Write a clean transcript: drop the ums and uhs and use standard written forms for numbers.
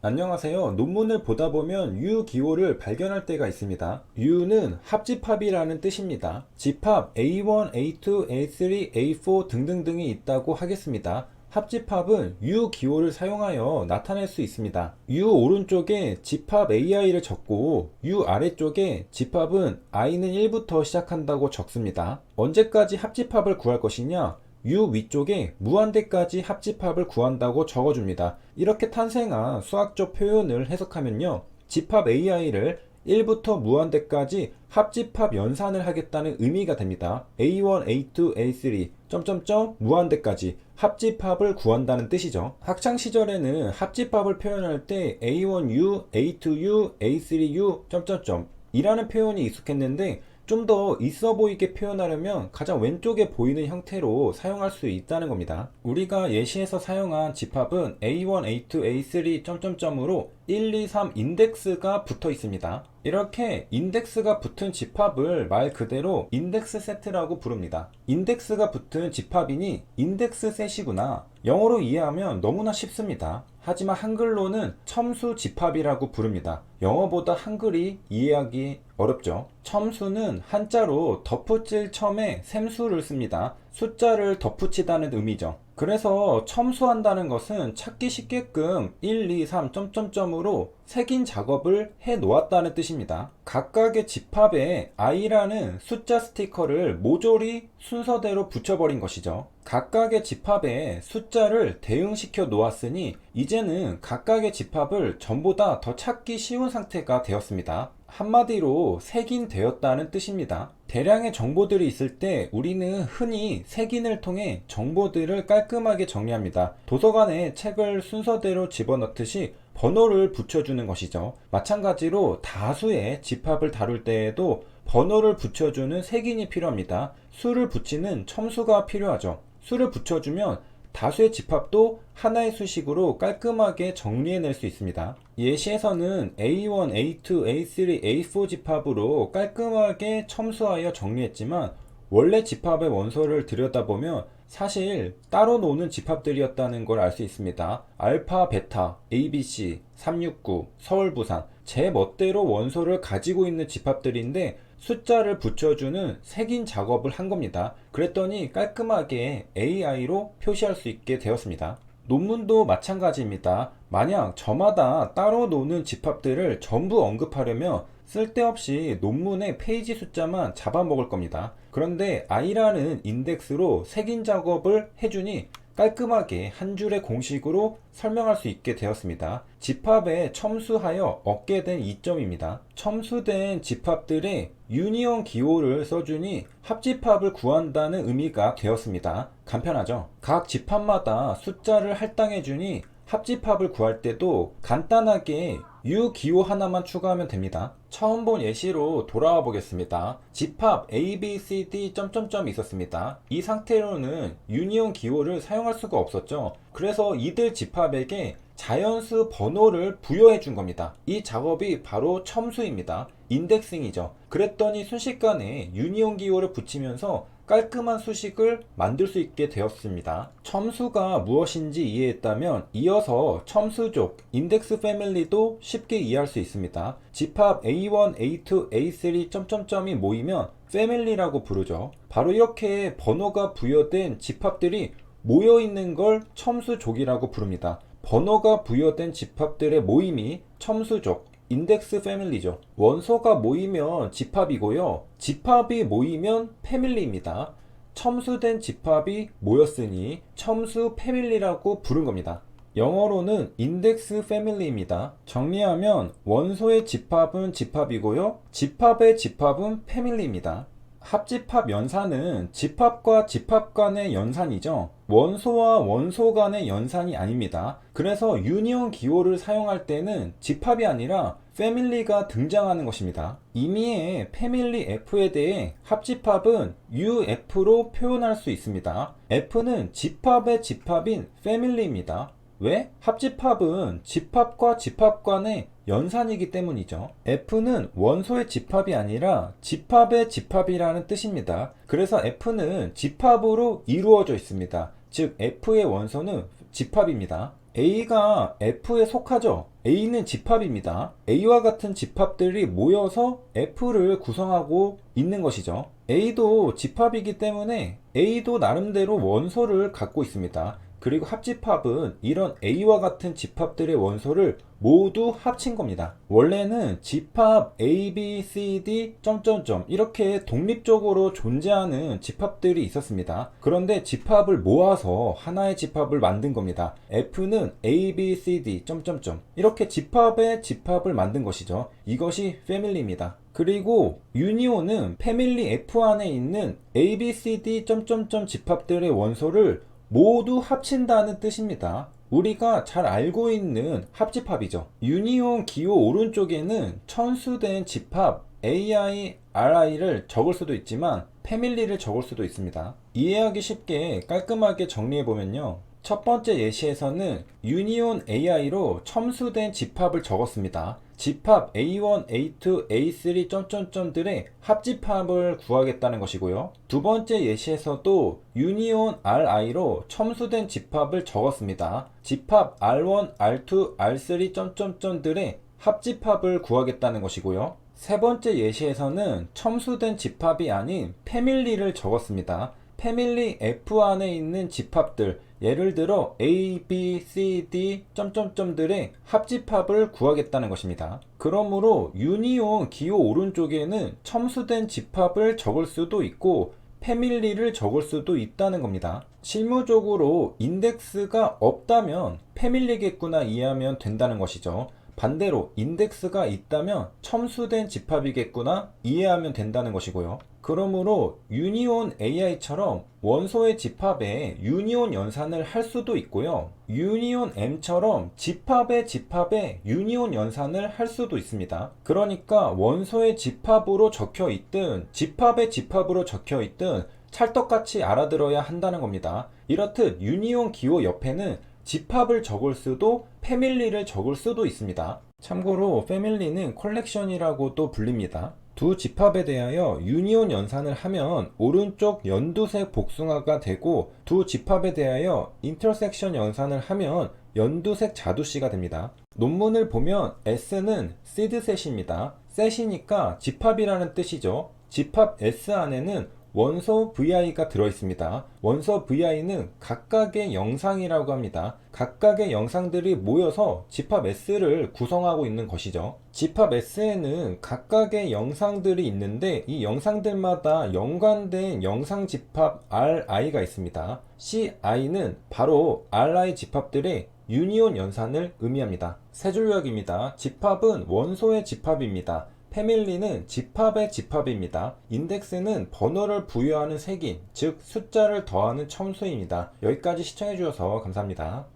안녕하세요. 논문을 보다 보면 유기호를 발견할 때가 있습니다. 유는 합집합이라는 뜻입니다. 집합 A1, A2, A3, A4 등등등이 있다고 하겠습니다. 합집합은 유기호를 사용하여 나타낼 수 있습니다. U 오른쪽에 집합 AI를 적고 U 아래쪽에 집합은 I는 1부터 시작한다고 적습니다. 언제까지 합집합을 구할 것이냐? U 위쪽에 무한대까지 합집합을 구한다고 적어줍니다. 이렇게 탄생한 수학적 표현을 해석하면요, 집합 AI를 1부터 무한대까지 합집합 연산을 하겠다는 의미가 됩니다. A1, A2, A3 점점점 무한대까지 합집합을 구한다는 뜻이죠. 학창시절에는 합집합을 표현할 때 A1U, A2U, A3U 점점점 이라는 표현이 익숙했는데, 좀 더 있어 보이게 표현하려면 가장 왼쪽에 보이는 형태로 사용할 수 있다는 겁니다. 우리가 예시에서 사용한 집합은 A1, A2, A3 점점점으로 1, 2, 3 인덱스가 붙어 있습니다. 이렇게 인덱스가 붙은 집합을 말 그대로 인덱스 세트라고 부릅니다. 인덱스가 붙은 집합이니 인덱스 셋이구나, 영어로 이해하면 너무나 쉽습니다. 하지만 한글로는 첨수 집합이라고 부릅니다. 영어보다 한글이 이해하기 어렵죠. 첨수는 한자로 덧붙일 첨에 샘수를 씁니다. 숫자를 덧붙이다는 의미죠. 그래서 첨수한다는 것은 찾기 쉽게끔 1, 2, 3 점점점으로 색인 작업을 해 놓았다는 뜻입니다. 각각의 집합에 i라는 숫자 스티커를 모조리 순서대로 붙여버린 것이죠. 각각의 집합에 숫자를 대응시켜 놓았으니 이제는 각각의 집합을 전보다 더 찾기 쉬운 상태가 되었습니다. 한마디로 색인되었다는 뜻입니다. 대량의 정보들이 있을 때 우리는 흔히 색인을 통해 정보들을 깔끔하게 정리합니다. 도서관에 책을 순서대로 집어넣듯이 번호를 붙여주는 것이죠. 마찬가지로 다수의 집합을 다룰 때에도 번호를 붙여주는 색인이 필요합니다. 수를 붙이는 첨수가 필요하죠. 수를 붙여주면 다수의 집합도 하나의 수식으로 깔끔하게 정리해낼 수 있습니다. 예시에서는 A1, A2, A3, A4 집합으로 깔끔하게 첨수하여 정리했지만, 원래 집합의 원소를 들여다보면 사실 따로 노는 집합들이었다는 걸 알 수 있습니다. 알파, 베타, ABC, 369, 서울, 부산, 제 멋대로 원소를 가지고 있는 집합들인데 숫자를 붙여주는 색인 작업을 한 겁니다. 그랬더니 깔끔하게 AI로 표시할 수 있게 되었습니다. 논문도 마찬가지입니다. 만약 저마다 따로 노는 집합들을 전부 언급하려면 쓸데없이 논문의 페이지 숫자만 잡아먹을 겁니다. 그런데 i라는 인덱스로 색인 작업을 해주니 깔끔하게 한 줄의 공식으로 설명할 수 있게 되었습니다. 집합에 첨수하여 얻게 된 이점입니다. 첨수된 집합들의 유니온 기호를 써주니 합집합을 구한다는 의미가 되었습니다. 간편하죠? 각 집합마다 숫자를 할당해주니 합집합을 구할 때도 간단하게 U 기호 하나만 추가하면 됩니다. 처음 본 예시로 돌아와 보겠습니다. 집합 A, B, C, D 점점점이 있었습니다. 이 상태로는 유니온 기호를 사용할 수가 없었죠. 그래서 이들 집합에게 자연수 번호를 부여해 준 겁니다. 이 작업이 바로 첨수입니다. 인덱싱이죠. 그랬더니 순식간에 유니온 기호를 붙이면서 깔끔한 수식을 만들 수 있게 되었습니다. 첨수가 무엇인지 이해했다면 이어서 첨수족, 인덱스 패밀리도 쉽게 이해할 수 있습니다. 집합 A1, A2, A3 점점점이 모이면 패밀리라고 부르죠. 바로 이렇게 번호가 부여된 집합들이 모여있는 걸 첨수족이라고 부릅니다. 번호가 부여된 집합들의 모임이 첨수족, 인덱스 패밀리죠. 원소가 모이면 집합이고요. 집합이 모이면 패밀리입니다. 첨수된 집합이 모였으니 첨수 패밀리라고 부른 겁니다. 영어로는 인덱스 패밀리입니다. 정리하면 원소의 집합은 집합이고요. 집합의 집합은 패밀리입니다. 합집합 연산은 집합과 집합 간의 연산이죠. 원소와 원소 간의 연산이 아닙니다. 그래서 유니온 기호를 사용할 때는 집합이 아니라 패밀리가 등장하는 것입니다. 이미의 패밀리 F에 대해 합집합은 UF로 표현할 수 있습니다. F는 집합의 집합인 패밀리입니다. 왜? 합집합은 집합과 집합 간의 연산이기 때문이죠. F는 원소의 집합이 아니라 집합의 집합이라는 뜻입니다. 그래서 F는 집합으로 이루어져 있습니다. 즉 F의 원소는 집합입니다. A가 F에 속하죠. A는 집합입니다. A와 같은 집합들이 모여서 F를 구성하고 있는 것이죠. A도 집합이기 때문에 A도 나름대로 원소를 갖고 있습니다. 그리고 합집합은 이런 A와 같은 집합들의 원소를 모두 합친 겁니다. 원래는 집합 A, B, C, D, 점점점 이렇게 독립적으로 존재하는 집합들이 있었습니다. 그런데 집합을 모아서 하나의 집합을 만든 겁니다. F는 A, B, C, D, 점점점 이렇게 집합의 집합을 만든 것이죠. 이것이 패밀리입니다. 그리고 유니온은 패밀리 F 안에 있는 A, B, C, D, 점점점 집합들의 원소를 모두 합친다는 뜻입니다. 우리가 잘 알고 있는 합집합이죠. 유니온 기호 오른쪽에는 천수된 집합 AI, RI를 적을 수도 있지만 패밀리를 적을 수도 있습니다. 이해하기 쉽게 깔끔하게 정리해보면요. 첫 번째 예시에서는 유니온 AI로 첨수된 집합을 적었습니다. 집합 A1, A2, A3 점점점들의 합집합을 구하겠다는 것이고요. 두 번째 예시에서도 유니온 RI로 첨수된 집합을 적었습니다. 집합 R1, R2, R3 점점점들의 합집합을 구하겠다는 것이고요. 세 번째 예시에서는 첨수된 집합이 아닌 패밀리를 적었습니다. 패밀리 F 안에 있는 집합들, 예를 들어 A, B, C, D, 점점점들의 합집합을 구하겠다는 것입니다. 그러므로 유니온 기호 오른쪽에는 첨수된 집합을 적을 수도 있고 패밀리를 적을 수도 있다는 겁니다. 실무적으로 인덱스가 없다면 패밀리겠구나 이해하면 된다는 것이죠. 반대로 인덱스가 있다면 첨수된 집합이겠구나 이해하면 된다는 것이고요. 그러므로 유니온 AI처럼 원소의 집합에 유니온 연산을 할 수도 있고요. 유니온 M처럼 집합의 집합에 유니온 연산을 할 수도 있습니다. 그러니까 원소의 집합으로 적혀 있든 집합의 집합으로 적혀 있든 찰떡같이 알아들어야 한다는 겁니다. 이렇듯 유니온 기호 옆에는 집합을 적을 수도 패밀리를 적을 수도 있습니다. 참고로 패밀리는 컬렉션이라고도 불립니다. 두 집합에 대하여 유니온 연산을 하면 오른쪽 연두색 복숭아가 되고 두 집합에 대하여 인터섹션 연산을 하면 연두색 자두씨가 됩니다. 논문을 보면 S는 시드셋입니다. 셋이니까 집합이라는 뜻이죠. 집합 S 안에는 원소 VI가 들어있습니다. 원소 VI는 각각의 영상이라고 합니다. 각각의 영상들이 모여서 집합 S를 구성하고 있는 것이죠. 집합 S에는 각각의 영상들이 있는데 이 영상들마다 연관된 영상 집합 RI가 있습니다. CI는 바로 RI 집합들의 유니온 연산을 의미합니다. 세 줄요약입니다. 집합은 원소의 집합입니다. 패밀리는 집합의 집합입니다. 인덱스는 번호를 부여하는 색인, 즉 숫자를 더하는 첨수입니다. 여기까지 시청해주셔서 감사합니다.